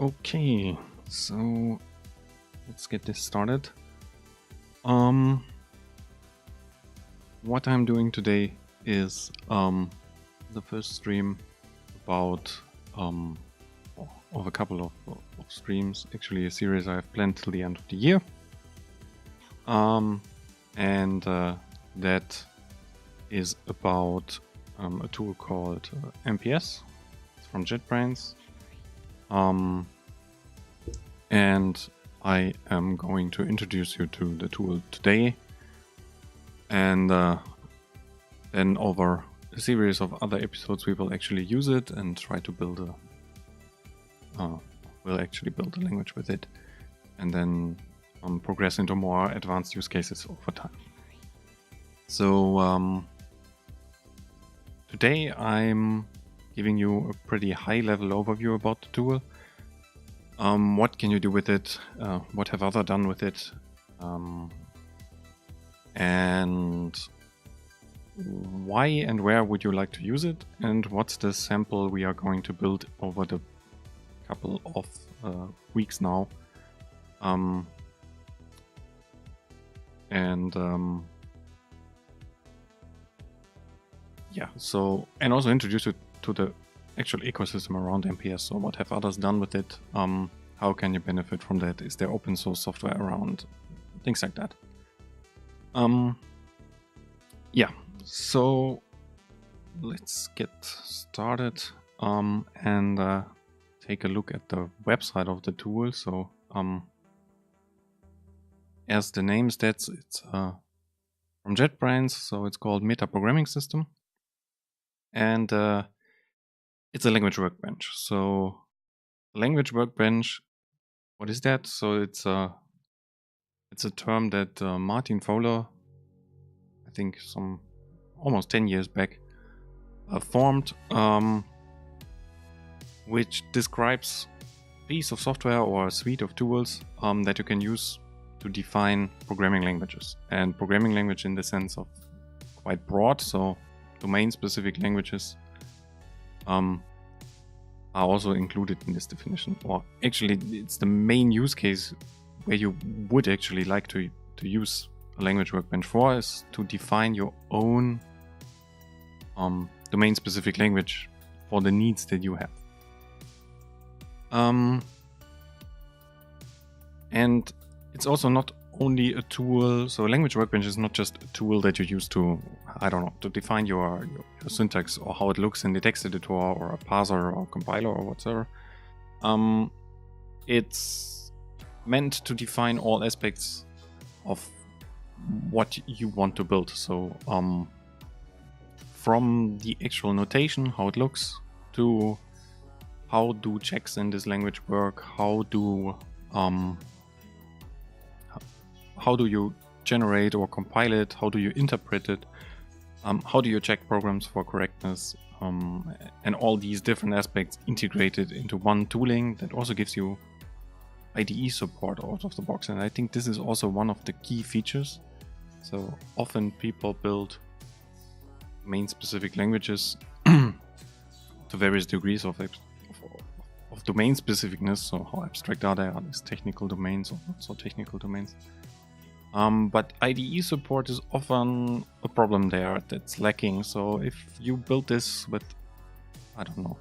Okay, so let's get this started. What I'm doing today is the first stream about of a couple of streams, actually a series I have planned till the end of the year. That is about a tool called MPS. It's from JetBrains. And I am going to introduce you to the tool today, and then over a series of other episodes we will actually use it and try to build a language with it, and then progress into more advanced use cases over time. So today I'm giving you a pretty high-level overview about the tool. What can you do with it? What have others done with it? And why and where would you like to use it? And what's the sample we are going to build over the couple of weeks now? Yeah, so, and also introduce you to the actual ecosystem around MPS. So what have others done with it? How can you benefit from that? Is there open source software around? Things like that. Yeah, so let's get started and take a look at the website of the tool. So as the name states, it's from JetBrains, so it's called MeterR Programming System. And it's a language workbench. So language workbench, what is that? So it's a term that Martin Fowler, I think some almost 10 years back, formed, which describes a piece of software or a suite of tools that you can use to define programming languages. And programming language in the sense of quite broad, so domain-specific languages are also included in this definition. Or actually, it's the main use case where you would actually like to use a language workbench for, is to define your own domain-specific language for the needs that you have. And it's also not only a tool, so a language workbench is not just a tool that you use to, I don't know, to define your syntax or how it looks in the text editor or a parser or compiler or whatever. It's meant to define all aspects of what you want to build. So from the actual notation, how it looks, to how do checks in this language work, how do you generate or compile it, how do you interpret it, how do you check programs for correctness, and all these different aspects integrated into one tooling that also gives you IDE support out of the box. And I think this is also one of the key features. So often people build domain-specific languages to various degrees of domain specificness. So how abstract are they? Are these technical domains or not so technical domains? But IDE support is often a problem there that's lacking. So if you build this with, I don't know,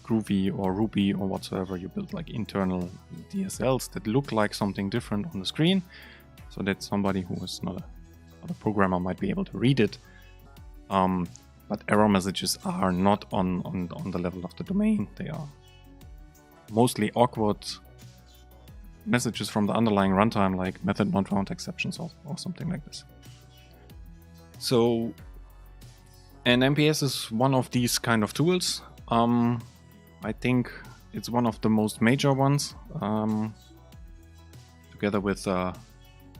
Groovy or Ruby or whatsoever, you build like internal DSLs that look like something different on the screen, so that somebody who is not a programmer might be able to read it. But error messages are not on the level of the domain. They are mostly awkward messages from the underlying runtime, like method not found exceptions or something like this. So, and MPS is one of these kind of tools. I think it's one of the most major ones, together with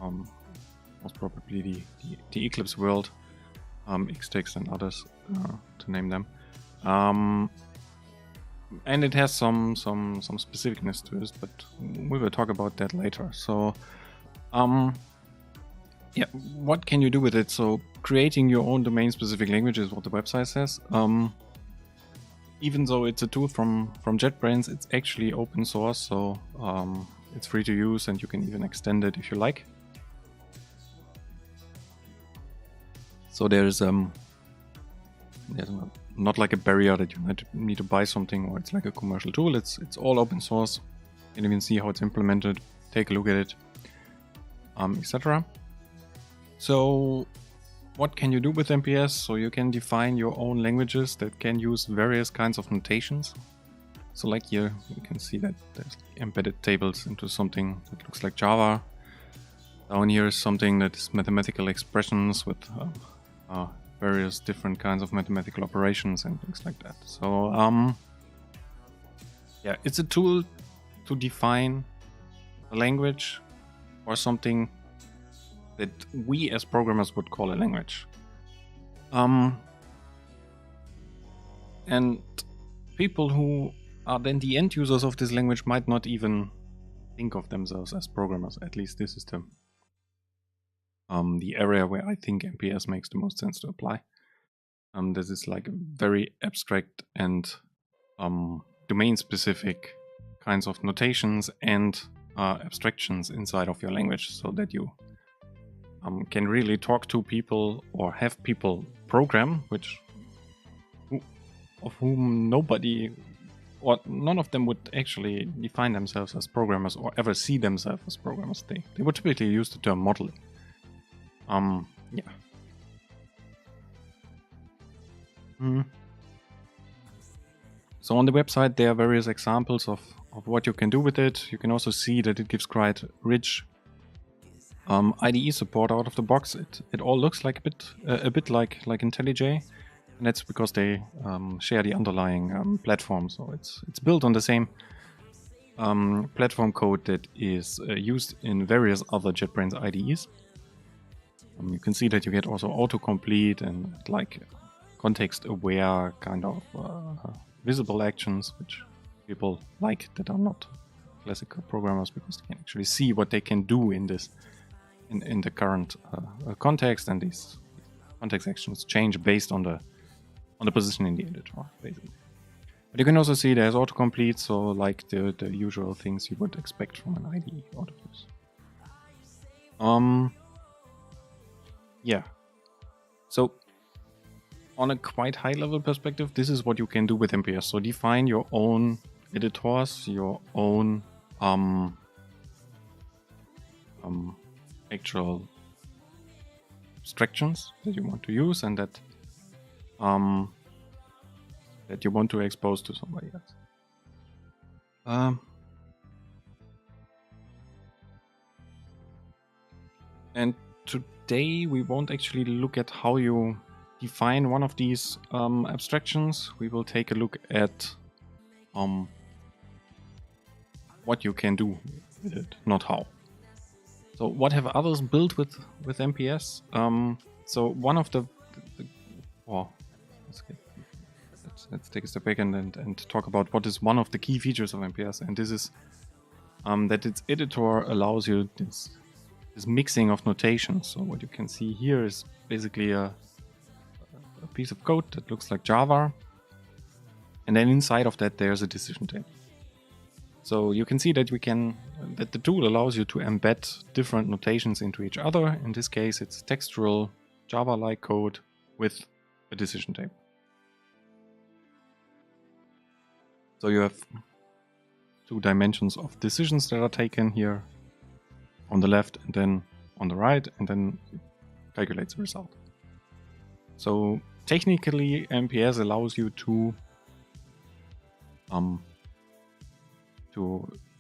most probably the Eclipse World, Xtext and others, to name them. And it has some specificness to it, but we will talk about that later. So, yeah, what can you do with it? So, creating your own domain-specific language is what the website says. even though it's a tool from JetBrains, it's actually open source, so it's free to use and you can even extend it if you like. So there's not like a barrier that you need to buy something or it's like a commercial tool. It's all open source. You can even see how it's implemented, take a look at it, etc. So what can you do with MPS? So you can define your own languages that can use various kinds of notations. So like here, you can see that there's embedded tables into something that looks like Java. Down here is something that is mathematical expressions with various different kinds of mathematical operations and things like that. So yeah, it's a tool to define a language or something that we as programmers would call a language. And people who are then the end users of this language might not even think of themselves as programmers. At least this is the area where I think MPS makes the most sense to apply. This is like very abstract and domain-specific kinds of notations and abstractions inside of your language, so that you can really talk to people or have people program, of whom nobody or none of them would actually define themselves as programmers or ever see themselves as programmers. They would typically use the term modeling. Yeah. So on the website there are various examples of what you can do with it. You can also see that it gives quite rich IDE support out of the box. It all looks like a bit like IntelliJ, and that's because they share the underlying platform. So it's built on the same platform code that is used in various other JetBrains IDEs. You can see that you get also autocomplete and like context-aware kind of visible actions, which people like that are not classical programmers, because they can actually see what they can do in this in the current context, and these context actions change based on the position in the editor, basically. But you can also see there's autocomplete, so like the usual things you would expect from an IDE out of this. Yeah. So on a quite high level perspective, this is what you can do with MPS. So define your own editors, your own actual abstractions that you want to use and that you want to expose to somebody else. And today we won't actually look at how you define one of these abstractions. We will take a look at what you can do with it, not how. So what have others built with MPS? So one of let's take a step back and talk about what is one of the key features of MPS, and this is that its editor allows you this mixing of notations. So what you can see here is basically a piece of code that looks like Java, and then inside of that there's a decision table. So you can see that that the tool allows you to embed different notations into each other. In this case, it's textual Java-like code with a decision table. So you have 2 dimensions of decisions that are taken here on the left and then on the right, and then it calculates the result. So technically, MPS allows you to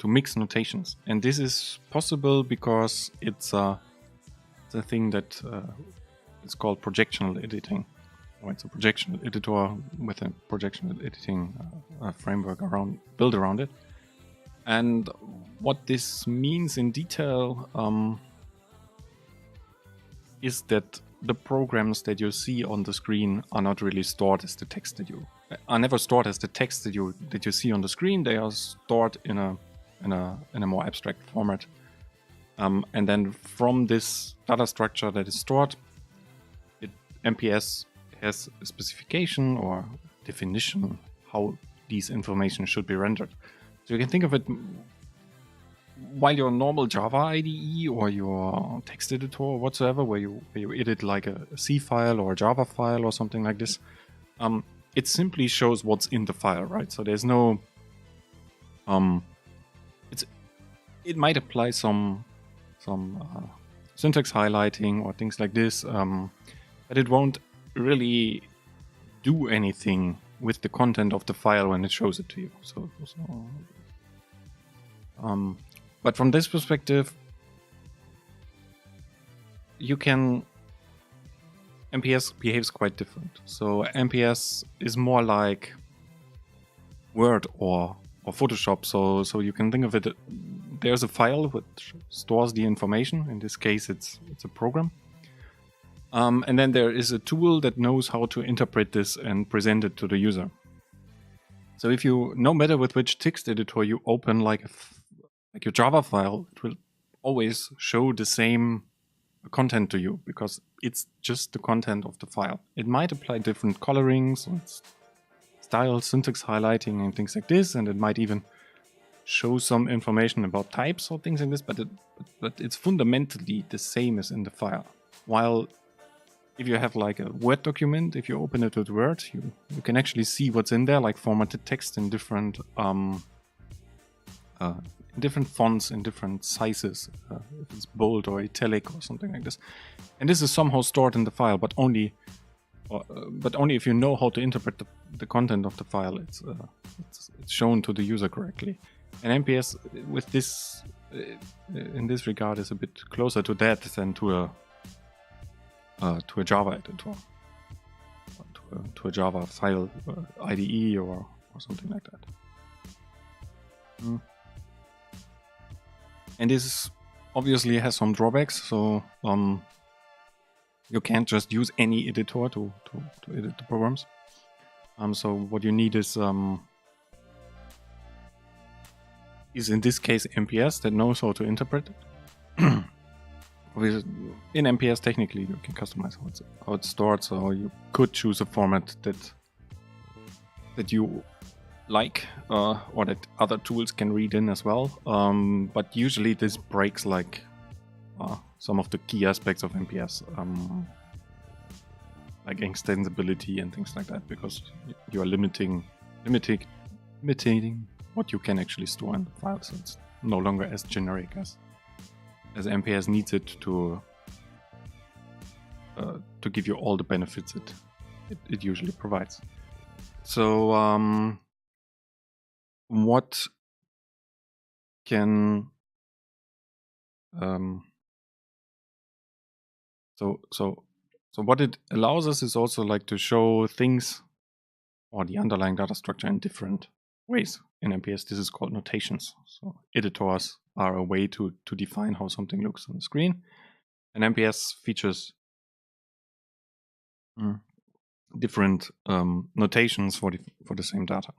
mix notations, and this is possible because it's a thing that is called projectional editing, or it's a projectional editor with a projectional editing framework built around it. And what this means in detail is that the programs that you see on the screen are not really stored as the text that you never stored as the text that you see on the screen. They are stored in a more abstract format, and then from this data structure that is stored, MPS has a specification or definition how these information should be rendered. So you can think of it while your normal Java IDE or your text editor or whatsoever, where you edit like a C file or a Java file or something like this, it simply shows what's in the file, right? So there's no it might apply some syntax highlighting or things like this, but it won't really do anything with the content of the file when it shows it to you. But from this perspective, MPS behaves quite different. So MPS is more like Word or Photoshop. So you can think of it, there's a file which stores the information. In this case, it's a program. And then there is a tool that knows how to interpret this and present it to the user. So if you, no matter with which text editor you open, like your Java file, it will always show the same content to you because it's just the content of the file. It might apply different colorings, style, syntax highlighting, and things like this, and it might even show some information about types or things like this, but it's fundamentally the same as in the file. While if you have like a Word document, if you open it with Word, you can actually see what's in there, like formatted text in different fonts, in different sizes, if it's bold or italic or something like this. And this is somehow stored in the file, but only if you know how to interpret the content of the file, it's shown to the user correctly. And MPS with this, in this regard, is a bit closer to that than to a Java editor, to a Java file IDE or something like that. And this obviously has some drawbacks. So you can't just use any editor to edit the programs. So what you need is in this case MPS that knows how to interpret it. In MPS, technically, you can customize how it's stored. So you could choose a format that you like, or that other tools can read in as well. But usually this breaks like some of the key aspects of MPS, like extensibility and things like that, because you are limiting what you can actually store in the file. So it's no longer as generic as MPS needs it to give you all the benefits it usually provides. So what can so what it allows us is also like to show things or the underlying data structure in different ways. In MPS, this is called notations. So editors are a way to define how something looks on the screen. And MPS features different notations for the same data.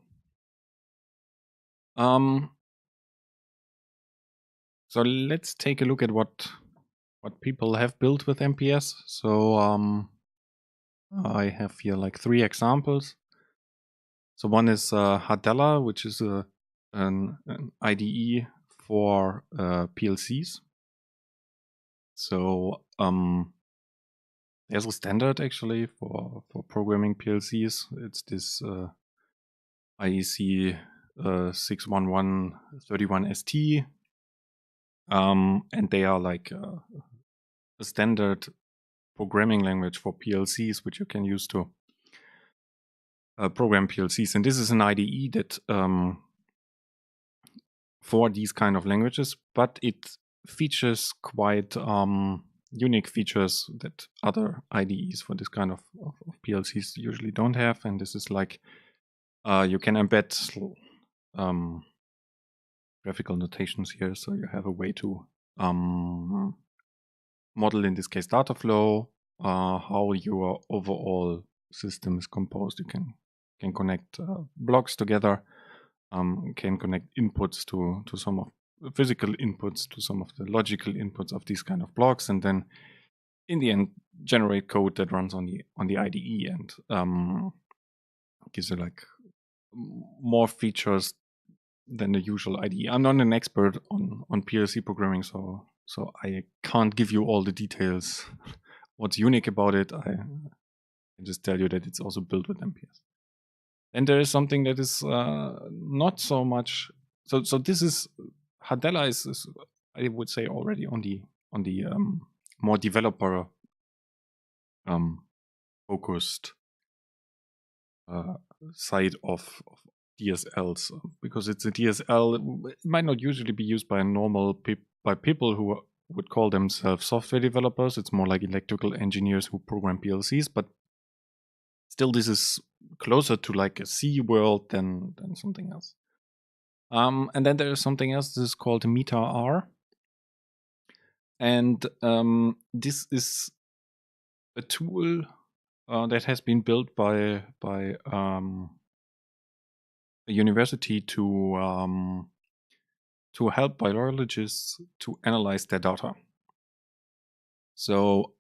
So let's take a look at what people have built with MPS. So I have here like 3 examples. So one is Hatela, which is an IDE for PLCs. So there's a standard actually for programming PLCs. It's this IEC 61131ST, and they are like a standard programming language for PLCs, which you can use to program PLCs. And this is an IDE that for these kind of languages, but it features quite unique features that other IDEs for this kind of PLCs usually don't have. And this is like you can embed graphical notations here, so you have a way to model, in this case, data flow, how your overall system is composed. You can connect blocks together, can connect inputs to some of the physical inputs to some of the logical inputs of these kind of blocks, and then in the end generate code that runs on the IDE and gives you like more features than the usual IDE. I'm not an expert on PLC programming, so I can't give you all the details. What's unique about it? I can just tell you that it's also built with MPS. And there is something that is not so much. So this is Hatela is I would say already on the more developer focused side of DSLs, because it's a DSL. It might not usually be used by by people who would call themselves software developers. It's more like electrical engineers who program PLCs, but still this is closer to like a C world than something else. And then there is something else. This is called MeterR, and this is a tool that has been built by a university to help biologists to analyze their data. So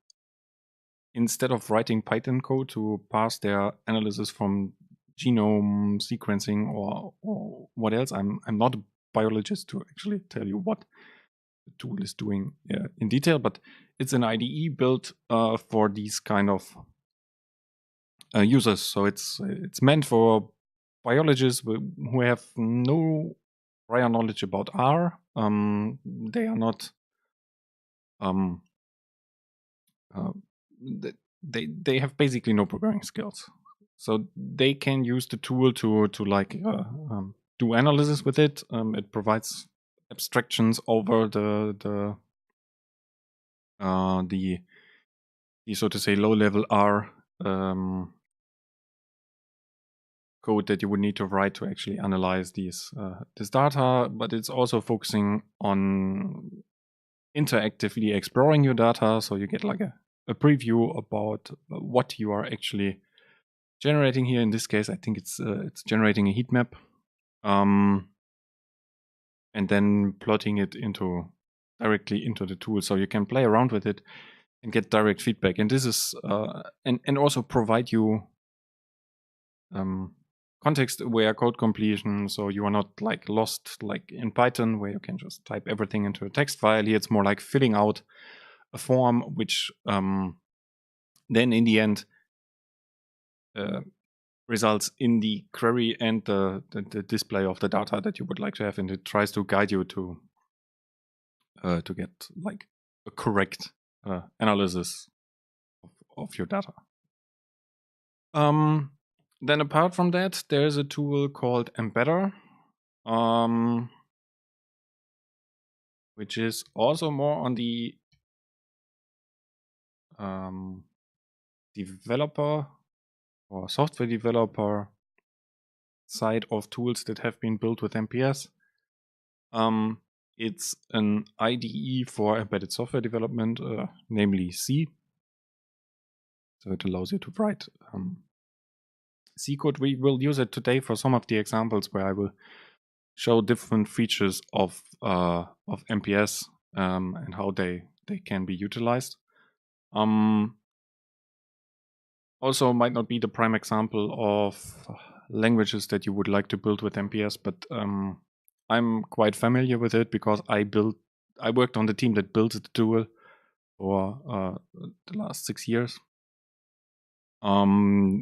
instead of writing Python code to pass their analysis from genome sequencing or what else, I'm not a biologist to actually tell you what the tool is doing in detail, but it's an IDE built for these kind of users. So it's meant for biologists who have no prior knowledge about R. They are not they have basically no programming skills, so they can use the tool to like do analysis with it. It provides abstractions over the so to say low level R code that you would need to write to actually analyze this data, but it's also focusing on interactively exploring your data, so you get like a preview about what you are actually generating here. In this case, I think it's generating a heat map, and then plotting it directly into the tool, so you can play around with it and get direct feedback. And this is and also provide you context-aware code completion, so you are not like lost like in Python where you can just type everything into a text file. Here it's more like filling out a form, which then in the end results in the query and the display of the data that you would like to have, and it tries to guide you to get like a correct analysis of your data. Then apart from that, there's a tool called Embedder, which is also more on the developer or software developer side of tools that have been built with MPS. It's an IDE for embedded software development, namely C. So it allows you to write C code. We will use it today for some of the examples where I will show different features of MPS and how they can be utilized. Also might not be the prime example of languages that you would like to build with MPS, but I'm quite familiar with it because I worked on the team that built the tool for the last 6 years.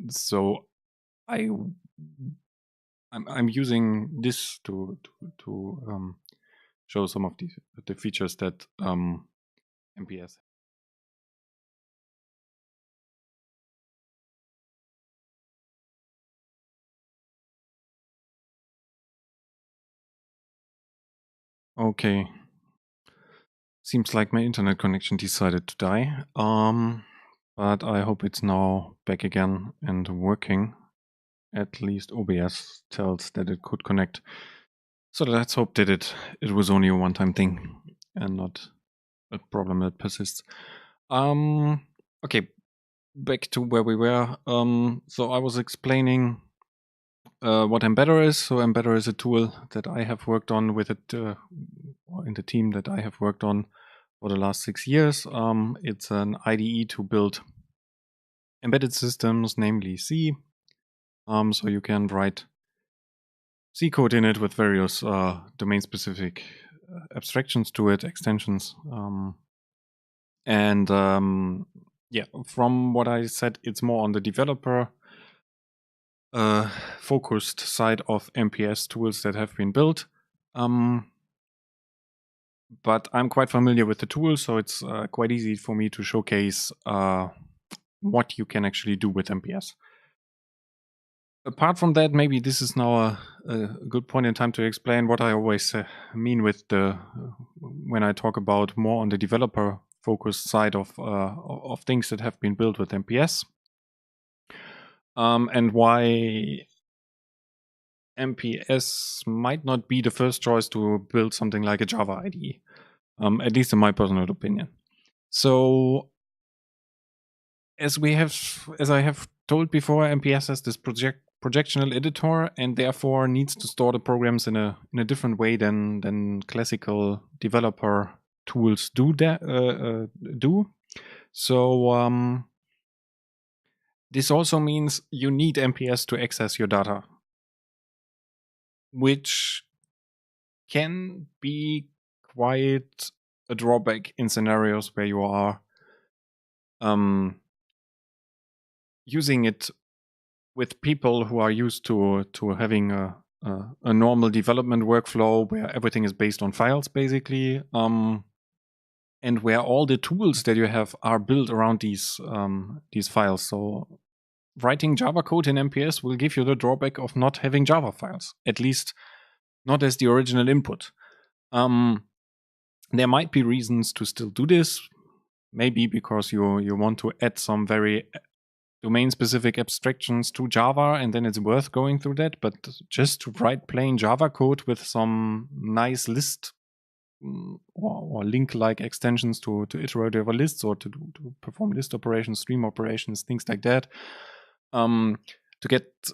So I'm using this to show some of the features that MPS. Okay. Seems like my internet connection decided to die. But I hope it's now back again and working. At least OBS tells that it could connect. So let's hope that it was only a one-time thing and not a problem that persists. Okay, back to where we were. So I was explaining what Embedder is. So Embedder is a tool that I have worked on with it, or in the team that I have worked on for the last 6 years. It's an IDE to build embedded systems, namely C. So you can write C code in it with various domain-specific abstractions to it, extensions. Yeah, from what I said, it's more on the developer focused side of MPS tools that have been built. But I'm quite familiar with the tool, so it's quite easy for me to showcase what you can actually do with MPS. Apart from that, maybe this is now a good point in time to explain what I always mean with when I talk about more on the developer focused side of things that have been built with MPS, and why MPS might not be the first choice to build something like a Java IDE, at least in my personal opinion. So, as I have told before, MPS has this projectional editor and therefore needs to store the programs in a different way than classical developer tools do. So this also means you need MPS to access your data, which can be quite a drawback in scenarios where you are using it with people who are used to having a normal development workflow where everything is based on files, basically, and where all the tools that you have are built around these files. So writing Java code in MPS will give you the drawback of not having Java files, at least not as the original input. There might be reasons to still do this, maybe because you want to add some very domain-specific abstractions to Java, and then it's worth going through that. But just to write plain Java code with some nice list or link-like extensions to iterate over lists or to perform list operations, stream operations, things like that, to get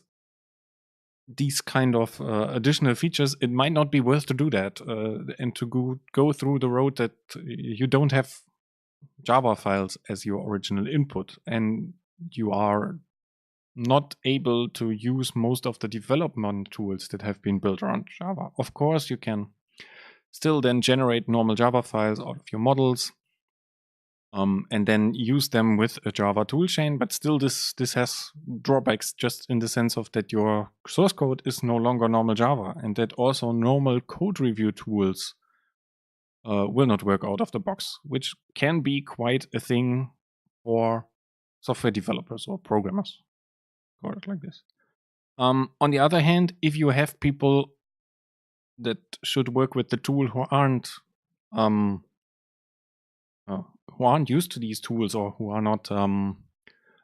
these kind of additional features, it might not be worth to do that and to go through the road that you don't have Java files as your original input, and you are not able to use most of the development tools that have been built around Java. Of course, you can still then generate normal Java files out of your models and then use them with a Java toolchain, but still this has drawbacks just in the sense of that your source code is no longer normal Java, and that also normal code review tools will not work out of the box, which can be quite a thing for software developers or programmers. Call it like this. On the other hand, if you have people that should work with the tool who aren't used to these tools, or who are not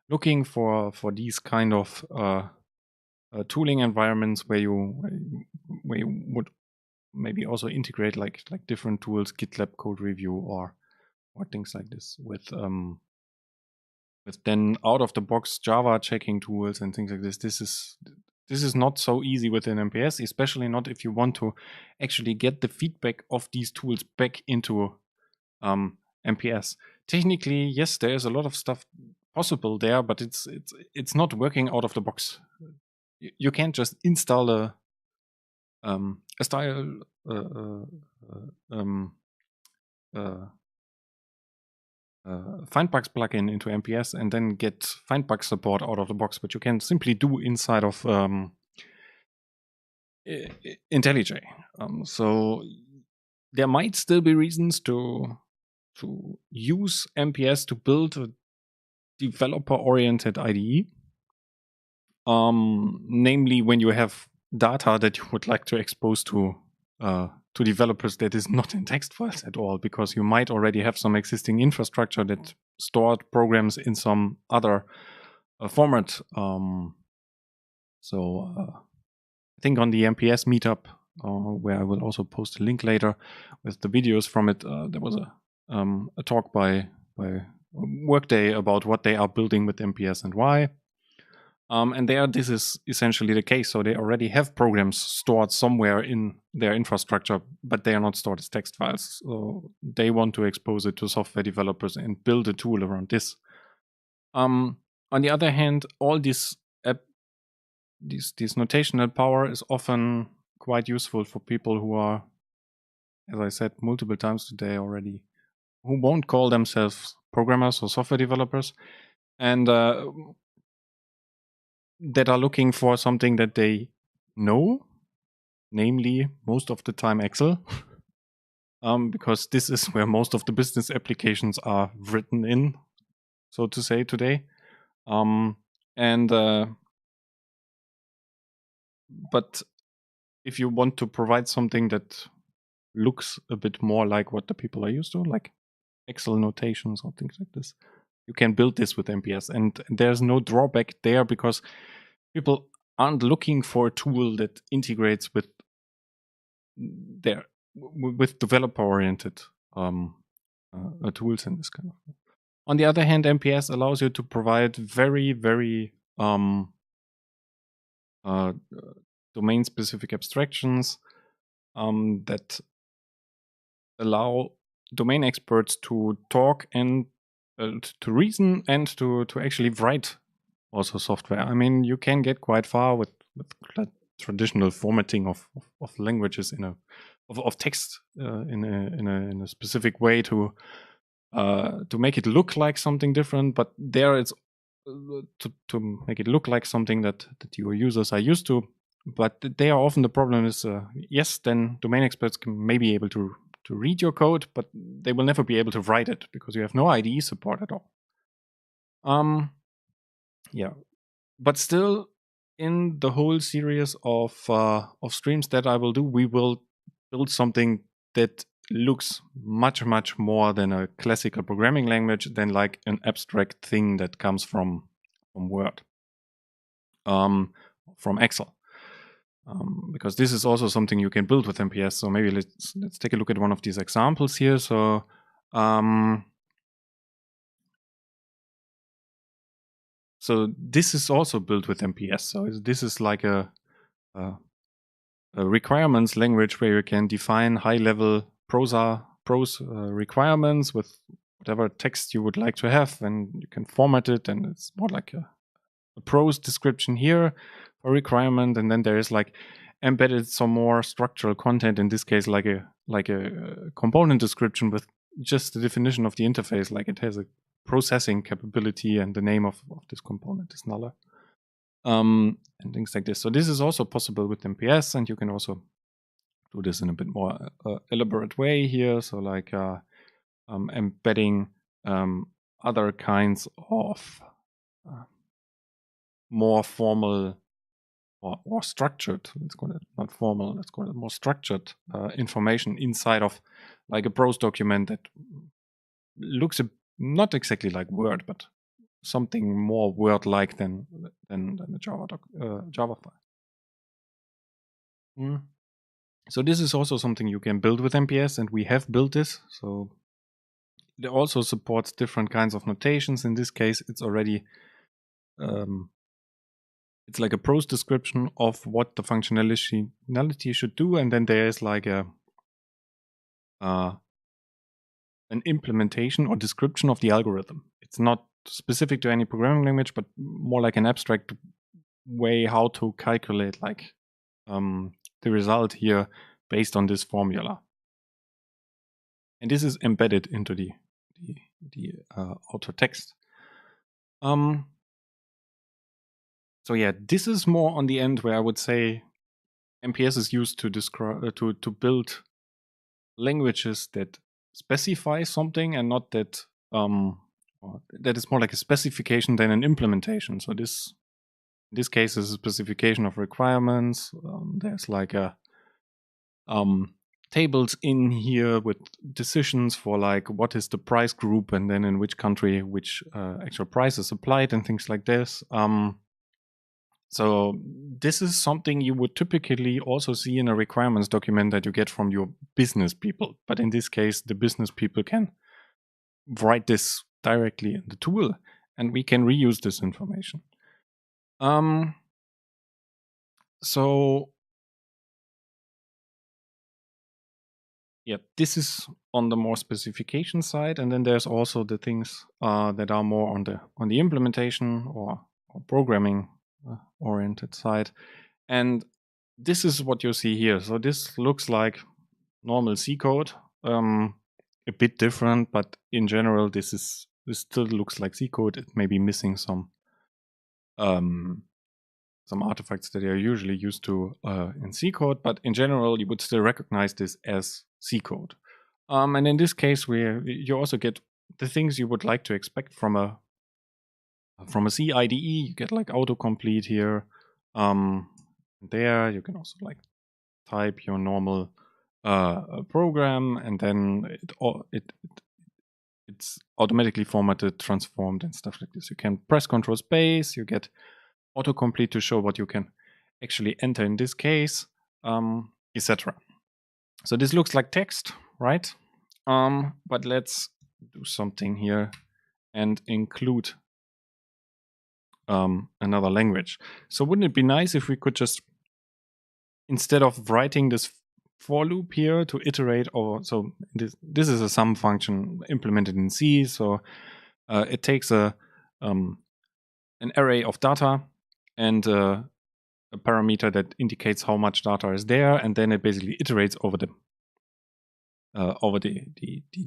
looking for these kind of tooling environments where you would maybe also integrate like different tools, GitLab code review or things like this with then out of the box Java checking tools and things like this. This is not so easy within MPS, especially not if you want to actually get the feedback of these tools back into MPS. Technically, yes, there is a lot of stuff possible there, but it's not working out of the box. You can't just install a style findbugs plugin into MPS and then get findbug support out of the box, but you can simply do inside of IntelliJ. So there might still be reasons to use MPS to build a developer-oriented IDE, namely when you have data that you would like to expose to developers that is not in text files at all, because you might already have some existing infrastructure that stored programs in some other format. So I think on the MPS meetup, where I will also post a link later with the videos from it, there was a talk by Workday about what they are building with MPS and why. And this is essentially the case. So they already have programs stored somewhere in their infrastructure, but they are not stored as text files. So they want to expose it to software developers and build a tool around this. On the other hand, all this notational power is often quite useful for people who are, as I said multiple times today already, who won't call themselves programmers or software developers, and that are looking for something that they know, namely most of the time Excel, because this is where most of the business applications are written in, so to say, today. But if you want to provide something that looks a bit more like what the people are used to, like Excel notations or things like this, you can build this with MPS, and there's no drawback there because people aren't looking for a tool that integrates with developer-oriented tools in this kind of way. On the other hand, MPS allows you to provide very, very domain-specific abstractions that allow domain experts to talk and to reason and to actually write also software. I mean, you can get quite far with traditional formatting of languages of text in a specific way to make it look like something different. But there it's to make it look like something that your users are used to. But they are often the problem is yes, then domain experts may be able to read your code, but they will never be able to write it because you have no IDE support at all. Yeah, but still, in the whole series of streams that I will do, we will build something that looks much more than a classical programming language, than like an abstract thing that comes from Word, from Excel. Because this is also something you can build with MPS. So maybe let's take a look at one of these examples here. So so this is also built with MPS. So this is like a requirements language where you can define high-level prose requirements with whatever text you would like to have, and you can format it, and it's more like a prose description here for requirement, and then there is like embedded some more structural content, in this case like a component description with just the definition of the interface, like it has a processing capability and the name of this component is nuller, and things like this. So this is also possible with MPS, and you can also do this in a bit more elaborate way here. So like embedding other kinds of more formal or structured, let's call it, not formal, let's call it more structured information inside of like a prose document that looks not exactly like Word, but something more Word-like than a Java file. So this is also something you can build with MPS, and we have built this. So it also supports different kinds of notations. In this case, it's already it's like a prose description of what the functionality should do, and then there is like a an implementation or description of the algorithm. It's not specific to any programming language, but more like an abstract way how to calculate like the result here based on this formula. And this is embedded into the outer text. So yeah, this is more on the end where I would say MPS is used to describe to build languages that specify something, and not that that is more like a specification than an implementation. So this in this case is a specification of requirements. There's like a tables in here with decisions for like what is the price group, and then in which country which actual price is applied, and things like this. So this is something you would typically also see in a requirements document that you get from your business people. But in this case, the business people can write this directly in the tool, and we can reuse this information. So yeah, this is on the more specification side, and then there's also the things that are more on the implementation or programming oriented side. And this is what you see here. So this looks like normal C code, a bit different, but in general, this still looks like C code. It may be missing some artifacts that are usually used to in C code, but in general, you would still recognize this as C code. And in this case, you also get the things you would like to expect from a C IDE. You get like autocomplete here. There you can also like type your normal program, and then it's automatically formatted, transformed, and stuff like this. You can press Control Space. You get autocomplete to show what you can actually enter in this case, etc. So this looks like text, right? But let's do something here and include another language. So wouldn't it be nice if we could just, instead of writing this for loop here to iterate over, so this is a sum function implemented in C. So it takes an array of data and a parameter that indicates how much data is there, and then it basically iterates over the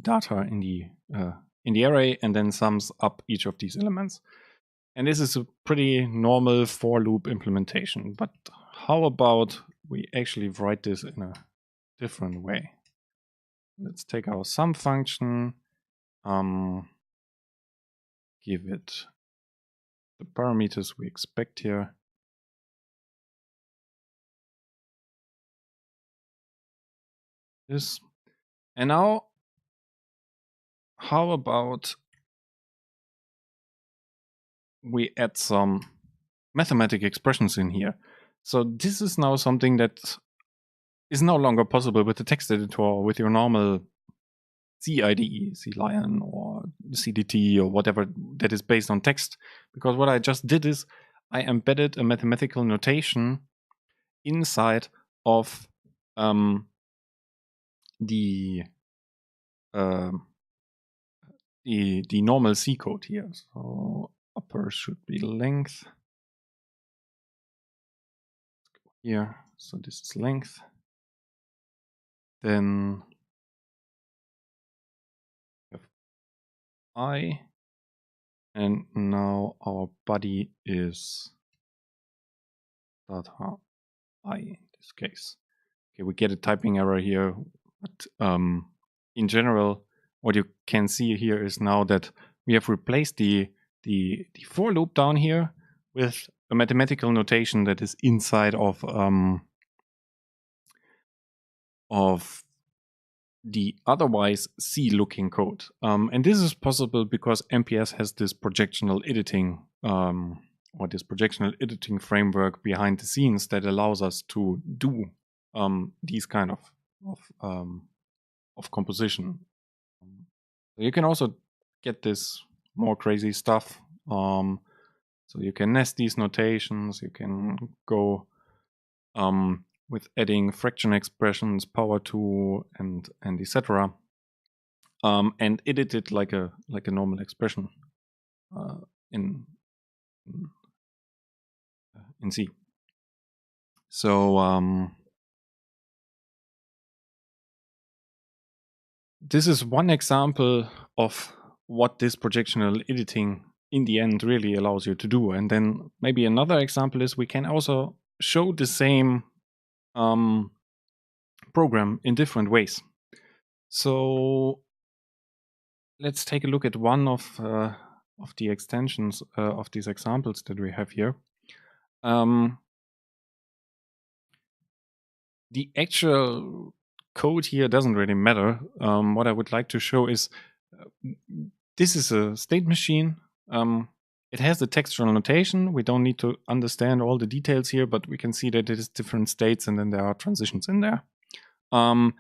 data in the array, and then sums up each of these elements. And this is a pretty normal for loop implementation. But how about we actually write this in a different way? Let's take our sum function, give it the parameters we expect here. This. And now, how about we add some mathematical expressions in here? So this is now something that is no longer possible with the text editor or with your normal C IDE, C Lion or CDT or whatever that is based on text. Because what I just did is I embedded a mathematical notation inside of the normal C code here. So upper should be length. Let's go here. So this is length. Then we have I, and now our body is data I in this case. Okay, we get a typing error here, but in general, what you can see here is now that we have replaced the for loop down here with a mathematical notation that is inside of the otherwise C-looking code. And this is possible because MPS has this projectional editing or this projectional editing framework behind the scenes that allows us to do these kind of composition. You can also get this more crazy stuff. So you can nest these notations. You can go with adding fraction expressions, power 2, and etc. And edit it like a normal expression in C. So this is one example of what this projectional editing in the end really allows you to do. And then maybe another example is we can also show the same program in different ways. So let's take a look at one of the extensions of these examples that we have here. The actual code here doesn't really matter. What I would like to show is this is a state machine. It has the textual notation. We don't need to understand all the details here, but we can see that it is different states and then there are transitions in there. And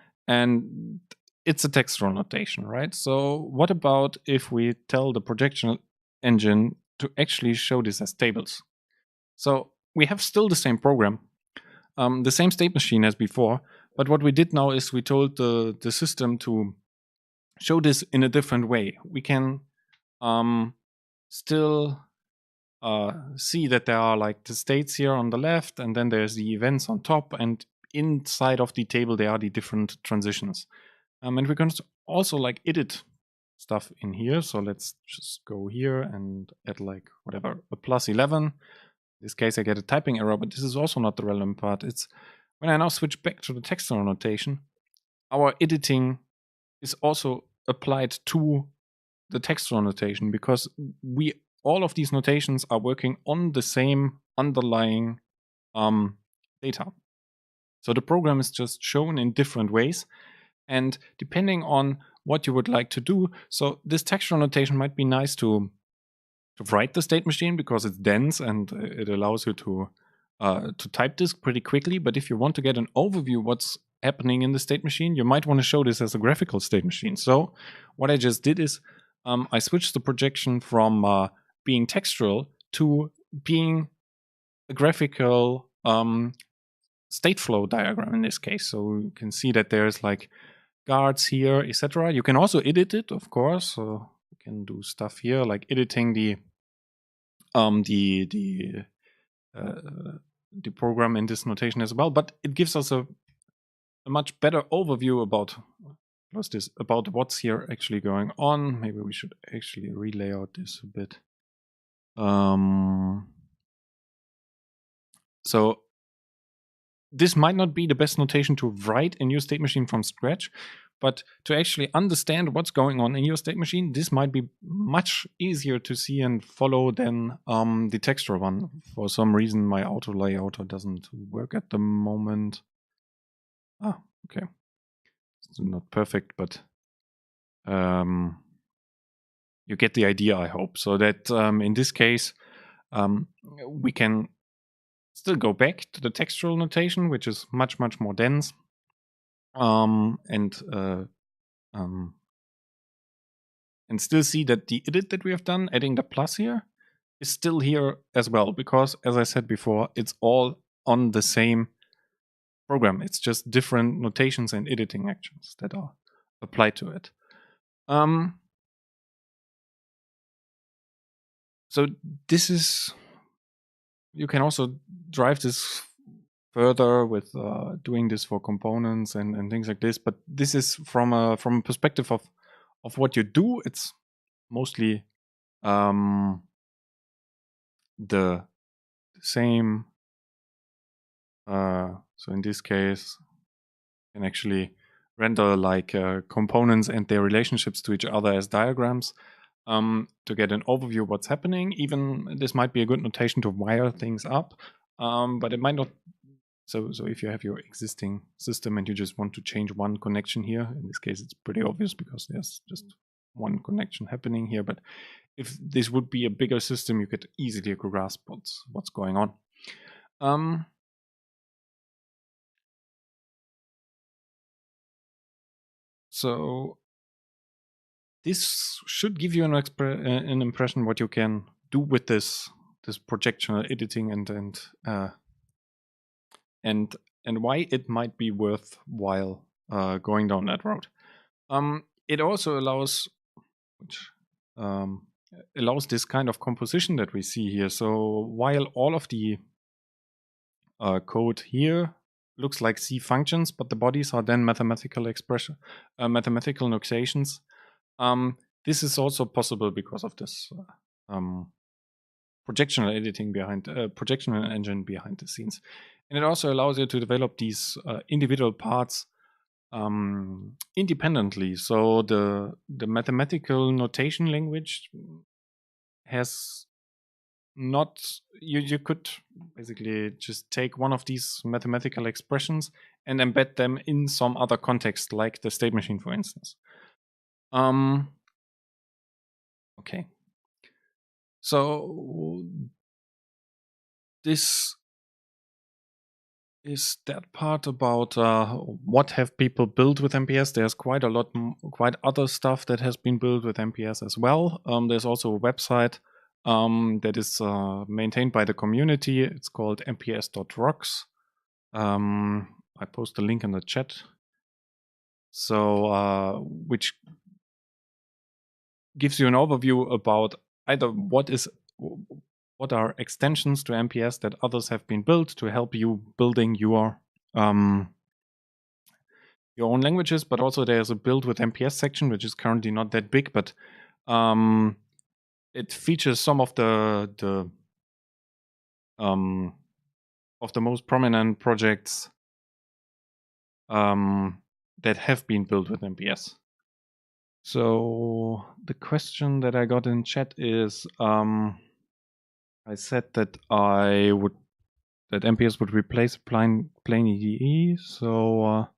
it's a textual notation, right? So what about if we tell the projectional engine to actually show this as tables? So we have still the same program, the same state machine as before, but what we did now is we told the system to show this in a different way. We can still see that there are like the states here on the left, and then there's the events on top, and inside of the table there are the different transitions. And we can also like edit stuff in here. So let's just go here and add like whatever, a +11. In this case I get a typing error, but this is also not the relevant part. It's when I now switch back to the textual notation, our editing is also applied to the textual notation, because all of these notations are working on the same underlying data. So the program is just shown in different ways, and depending on what you would like to do, so this textual notation might be nice to write the state machine because it's dense and it allows you to type this pretty quickly. But if you want to get an overview what's happening in the state machine, you might want to show this as a graphical state machine. So what I just did is I switched the projection from being textual to being a graphical state flow diagram in this case. So you can see that there's like guards here, etc. You can also edit it, of course. So you can do stuff here like editing the program in this notation as well. But it gives us a much better overview about what's here actually going on. Maybe we should actually relayout this a bit. So this might not be the best notation to write in your state machine from scratch, but to actually understand what's going on in your state machine, this might be much easier to see and follow than the textual one. For some reason, my auto layouter doesn't work at the moment. Ah, okay. It's not perfect, but you get the idea, I hope. So that in this case, we can still go back to the textual notation, which is much, much more dense. And still see that the edit that we have done, adding the plus here, is still here as well, because as I said before, it's all on the same program. It's just different notations and editing actions that are applied to it. So this is, you can also drive this further with doing this for components and things like this, but this is from a perspective of what you do. It's mostly the same. So in this case, you can actually render like components and their relationships to each other as diagrams to get an overview of what's happening. Even this might be a good notation to wire things up, but it might not. So if you have your existing system and you just want to change one connection here, in this case it's pretty obvious because there's just one connection happening here. But if this would be a bigger system, you could easily grasp what's going on. So this should give you an impression what you can do with this projectional editing and why it might be worthwhile going down that road. It also allows this kind of composition that we see here. So while all of the code here looks like C functions, but the bodies are then mathematical notations. This is also possible because of this projectional editing projectional engine behind the scenes. And it also allows you to develop these individual parts independently. So the mathematical notation language has not, you could basically just take one of these mathematical expressions and embed them in some other context, like the state machine, for instance. Okay. So this is that part about what have people built with MPS. There's quite other stuff that has been built with MPS as well. There's also a website that is maintained by the community. It's called MPS Thoughtworks. I post a link in the chat. So which gives you an overview about either what is what are extensions to MPS that others have been built to help you building your own languages, but also there's a build with MPS section, which is currently not that big, but it features some of the most prominent projects that have been built with MPS. So the question that I got in chat is, I said that MPS would replace plain IDE. So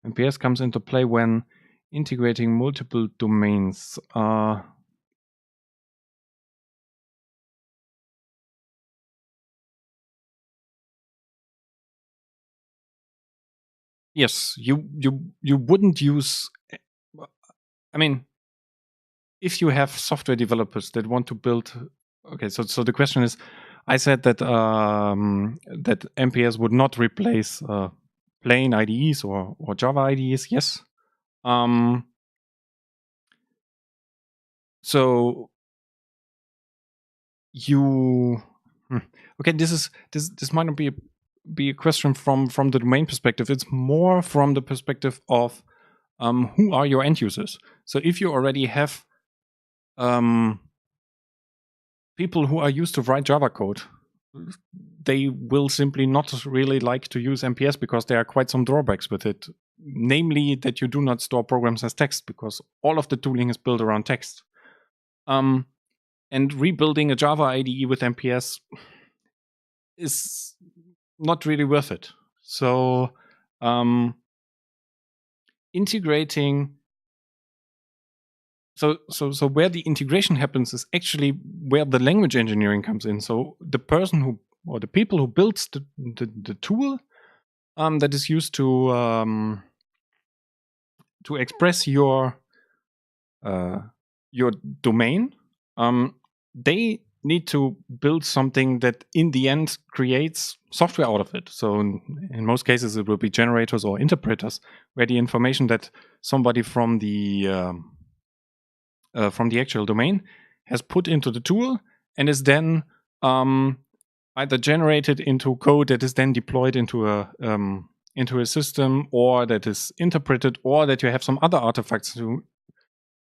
MPS comes into play when integrating multiple domains. Yes, you wouldn't use. I mean, if you have software developers that want to build, okay. So the question is, I said that that MPS would not replace plain IDEs or Java IDEs. Yes. So you okay. This might not be a question from the domain perspective. It's more from the perspective of who are your end users. So if you already have people who are used to write Java code, they will simply not really like to use MPS because there are quite some drawbacks with it. Namely, that you do not store programs as text because all of the tooling is built around text. And rebuilding a Java IDE with MPS is not really worth it. So integrating. So where the integration happens is actually where the language engineering comes in. So the person who, or the people who builds the tool that is used to express your domain, they need to build something that in the end creates software out of it. So in most cases, it will be generators or interpreters, where the information that somebody from the actual domain has put into the tool and is then either generated into code that is then deployed into a system, or that is interpreted, or that you have some other artifacts to.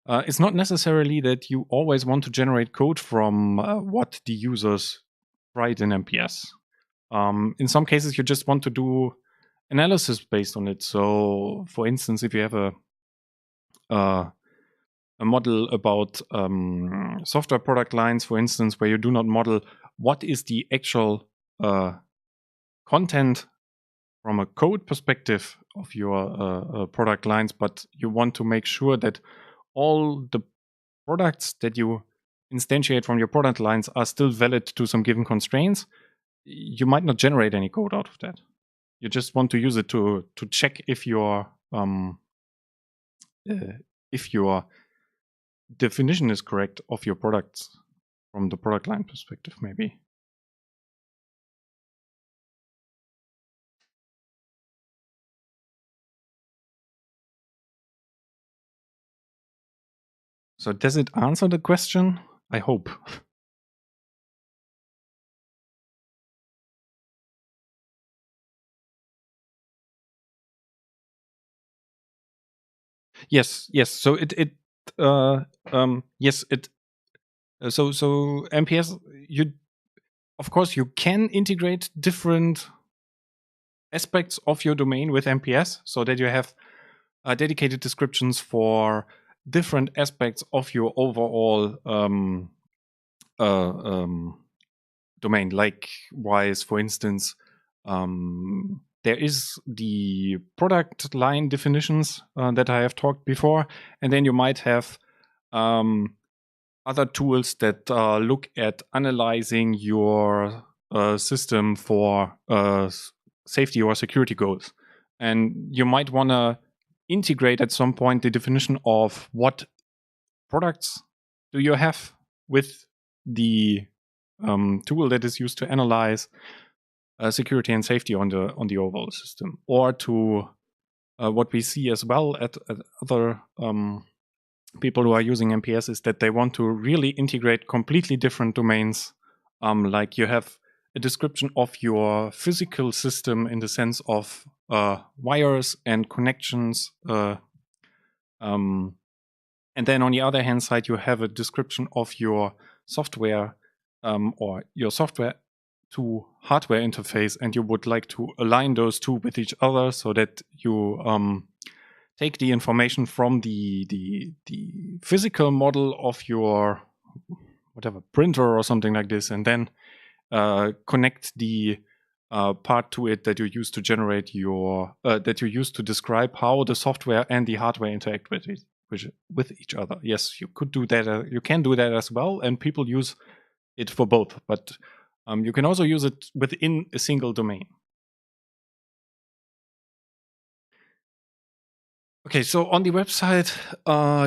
It's not necessarily that you always want to generate code from what the users write in MPS. In some cases, you just want to do analysis based on it. So, for instance, if you have a model about software product lines, for instance, where you do not model what is the actual content from a code perspective of your product lines, but you want to make sure that all the products that you instantiate from your product lines are still valid to some given constraints, you might not generate any code out of that. You just want to use it to check if your definition is correct of your products from the product line perspective, maybe. So does it answer the question? I hope. Yes. So so MPS, of course you can integrate different aspects of your domain with MPS, so that you have dedicated descriptions for different aspects of your overall domain. Likewise, for instance, there is the product line definitions that I have talked before, and then you might have other tools that look at analyzing your system for safety or security goals. And you might want to integrate at some point the definition of what products do you have with the tool that is used to analyze security and safety on the overall system, or to what we see as well at other people who are using MPS is that they want to really integrate completely different domains Like you have a description of your physical system in the sense of wires and connections. And then on the other hand side, you have a description of your software or your software to hardware interface, and you would like to align those two with each other so that you take the information from the physical model of your whatever printer or something like this, and then connect the part to it that you use to generate your that you use to describe how the software and the hardware interact with it, with each other. Yes, you could do that. You can do that as well, and people use it for both. But you can also use it within a single domain. Okay, so on the website,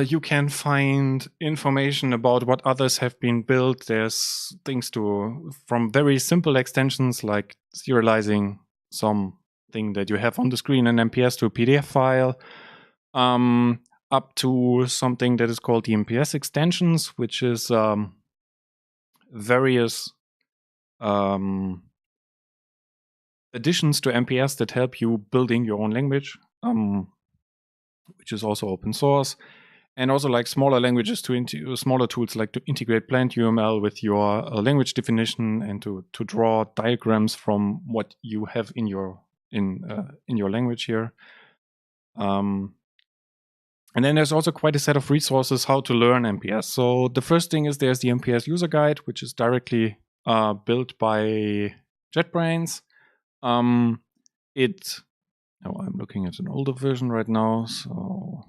you can find information about what others have been built. There's things from very simple extensions like serializing something that you have on the screen in MPS to a PDF file, up to something that is called the MPS Extensions, which is various additions to MPS that help you building your own language. Which is also open source, and also like smaller languages smaller tools like to integrate plant UML with your language definition and to draw diagrams from what you have in your language here. And then there's also quite a set of resources how to learn MPS. So the first thing is there's the MPS user guide, which is directly built by JetBrains. Now I'm looking at an older version right now, so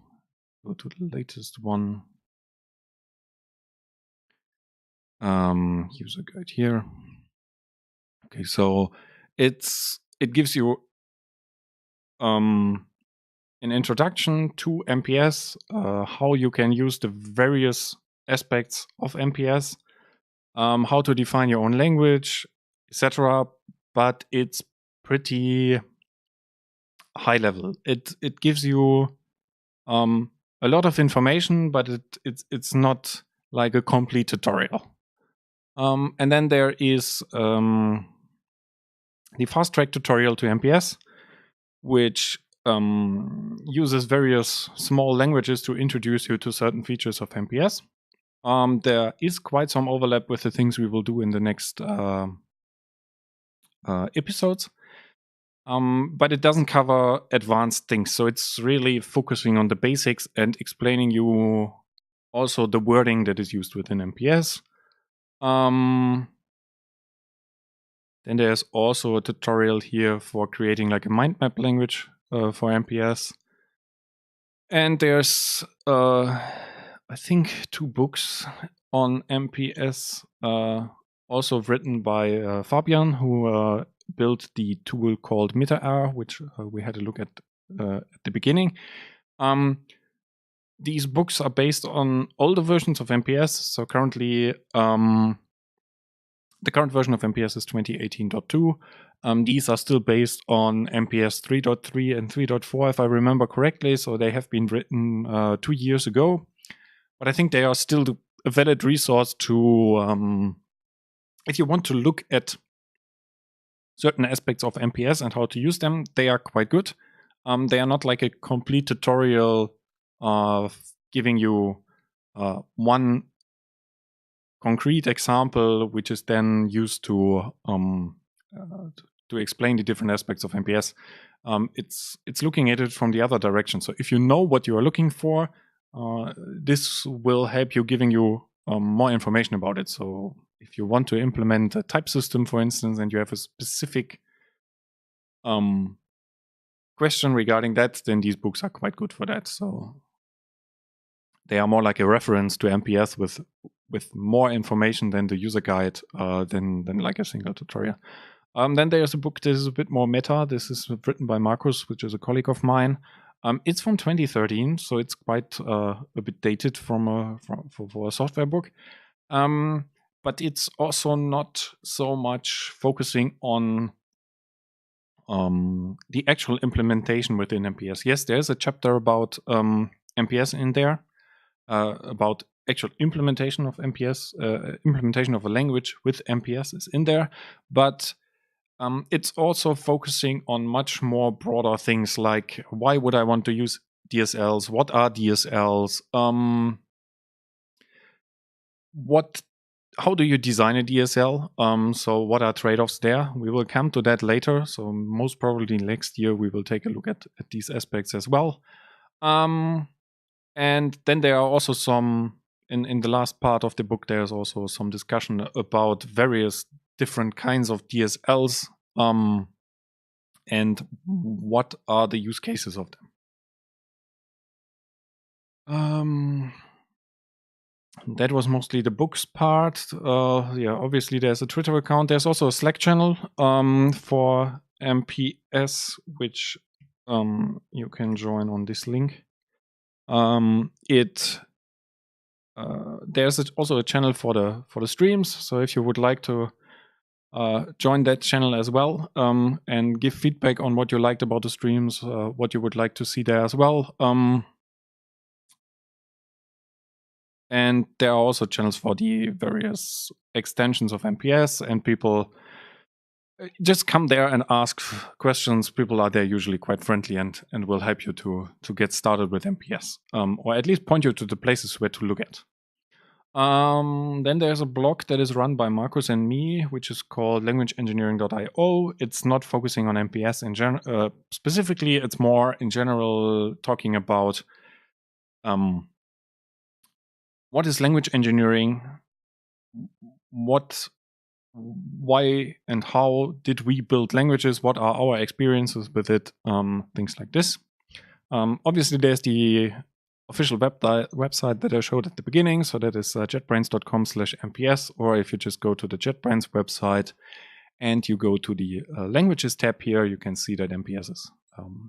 go to the latest one. User guide here. Okay, so it gives you an introduction to MPS, how you can use the various aspects of MPS, how to define your own language, etc. But it's pretty high level. It gives you a lot of information, but it's not like a complete tutorial. And then there is the fast track tutorial to MPS, which uses various small languages to introduce you to certain features of MPS. There is quite some overlap with the things we will do in the next episodes. But it doesn't cover advanced things. So it's really focusing on the basics and explaining you also the wording that is used within MPS. Then there's also a tutorial here for creating like a mind map language for MPS. And there's, I think, 2 books on MPS, also written by Fabian, who built the tool called MeterR, which we had a look at the beginning. These books are based on older versions of MPS. So currently, the current version of MPS is 2018.2. These are still based on MPS 3.3 and 3.4, if I remember correctly. So they have been written 2 years ago. But I think they are still a valid resource to, if you want to look at certain aspects of MPS and how to use them, they are quite good. They are not like a complete tutorial giving you one concrete example, which is then used to explain the different aspects of MPS. It's looking at it from the other direction. So if you know what you are looking for, this will help you giving you more information about it. So if you want to implement a type system, for instance, and you have a specific question regarding that, then these books are quite good for that. So they are more like a reference to MPS with more information than the user guide, than like a single tutorial. Then there's a book that is a bit more meta. This is written by Markus, which is a colleague of mine. It's from 2013, so it's quite a bit dated for a software book. But it's also not so much focusing on the actual implementation within MPS. Yes, there's a chapter about MPS in there, about actual implementation of MPS, implementation of a language with MPS is in there, but it's also focusing on much more broader things like why would I want to use DSLs? What are DSLs? How do you design a DSL? So what are trade-offs there? We will come to that later. So most probably next year we will take a look at these aspects as well. And then there are also some, in the last part of the book, there's also some discussion about various different kinds of DSLs and what are the use cases of them. That was mostly the books part. Yeah, obviously there's a Twitter account. There's also a Slack channel for MPS, which you can join on this link. There's also a channel for the streams. So if you would like to join that channel as well and give feedback on what you liked about the streams, what you would like to see there as well. And there are also channels for the various extensions of MPS, and people just come there and ask questions. People are there usually quite friendly and will help you to get started with MPS, or at least point you to the places where to look at. Then there's a blog that is run by Markus and me, which is called languageengineering.io. It's not focusing on MPS in general. Specifically, it's more in general talking about what is language engineering? Why and how did we build languages? What are our experiences with it? Things like this. Obviously, there's the official website that I showed at the beginning. So that is jetbrains.com/MPS, or if you just go to the JetBrains website and you go to the languages tab here, you can see that MPS is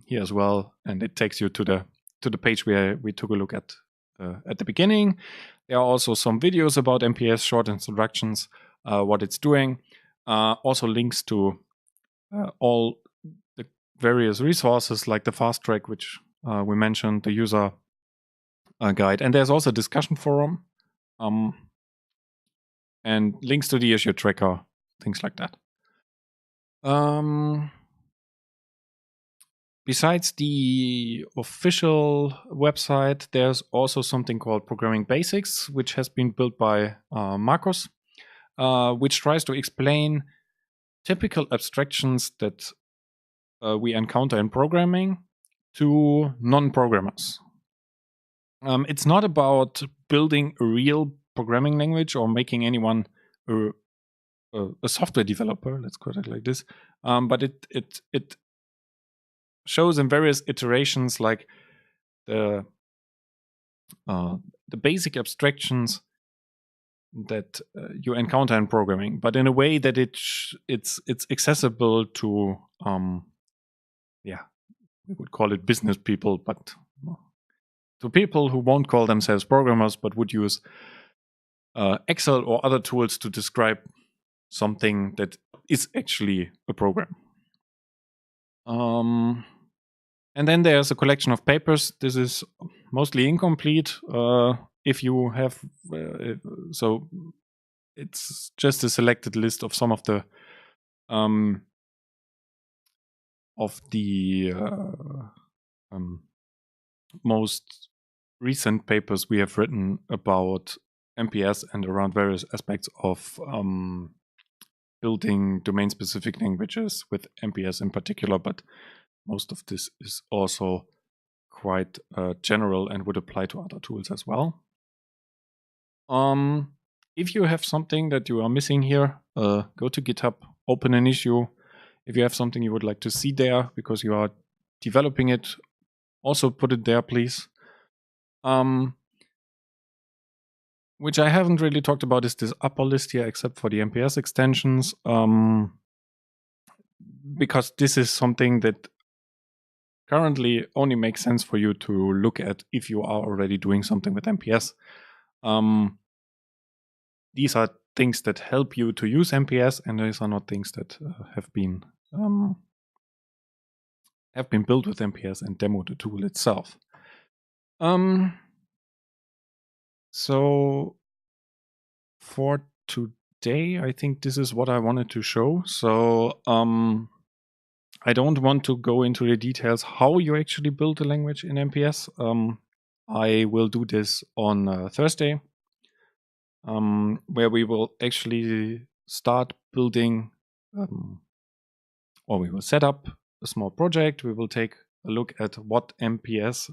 here as well. And it takes you to the page where we took a look at the beginning. There are also some videos about MPS, short introductions, what it's doing. Also links to all the various resources like the fast track, which we mentioned, the user guide. And there's also a discussion forum and links to the issue tracker, things like that. Besides the official website, there's also something called Programming Basics, which has been built by Markus, which tries to explain typical abstractions that we encounter in programming to non-programmers. It's not about building a real programming language or making anyone a software developer, let's call it like this, but it shows in various iterations like the basic abstractions that you encounter in programming, but in a way that it's accessible to we would call it business people, but to people who won't call themselves programmers but would use Excel or other tools to describe something that is actually a program. And then there's a collection of papers. This is mostly incomplete. If you have, so it's just a selected list of some of the most recent papers we have written about MPS and around various aspects of building domain-specific languages with MPS in particular, but most of this is also quite general and would apply to other tools as well. If you have something that you are missing here, go to GitHub, open an issue. If you have something you would like to see there because you are developing it, also put it there, please. Which I haven't really talked about is this upper list here, except for the MPS extensions, because this is something that currently only makes sense for you to look at if you are already doing something with MPS. These are things that help you to use MPS, and these are not things that have been built with MPS and demo the tool itself. So for today, I think this is what I wanted to show. So I don't want to go into the details how you actually build a language in MPS. I will do this on Thursday, where we will actually start building, or we will set up a small project. We will take a look at what MPS,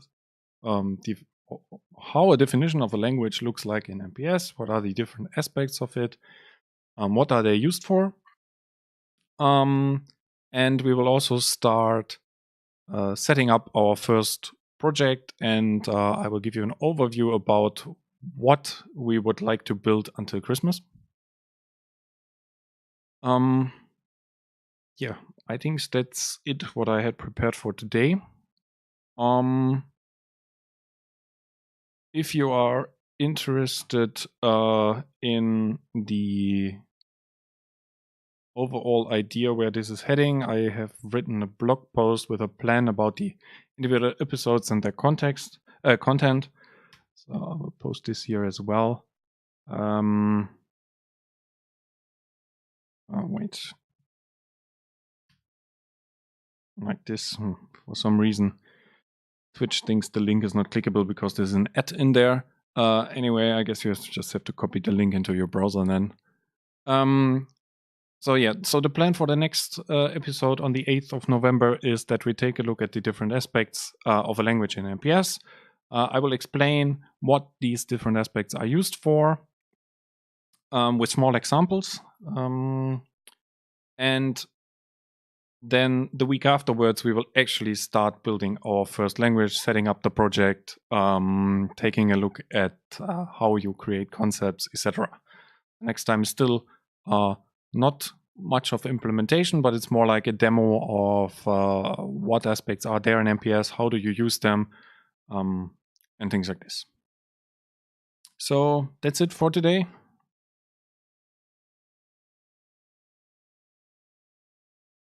how a definition of a language looks like in MPS, what are the different aspects of it, what are they used for. And we will also start setting up our first project, and I will give you an overview about what we would like to build until Christmas. Yeah, I think that's it, what I had prepared for today. If you are interested in the overall idea where this is heading, I have written a blog post with a plan about the individual episodes and their content. So I will post this here as well. Oh, wait. Like this. For some reason, Twitch thinks the link is not clickable because there's an ad in there. Anyway, I guess you just have to copy the link into your browser then. So yeah, so the plan for the next episode on the 8th of November is that we take a look at the different aspects of a language in MPS. I will explain what these different aspects are used for with small examples. And then the week afterwards, we will actually start building our first language, setting up the project, taking a look at how you create concepts, etc. Next time is still not much of implementation, but it's more like a demo of what aspects are there in MPS, how do you use them, and things like this. So that's it for today.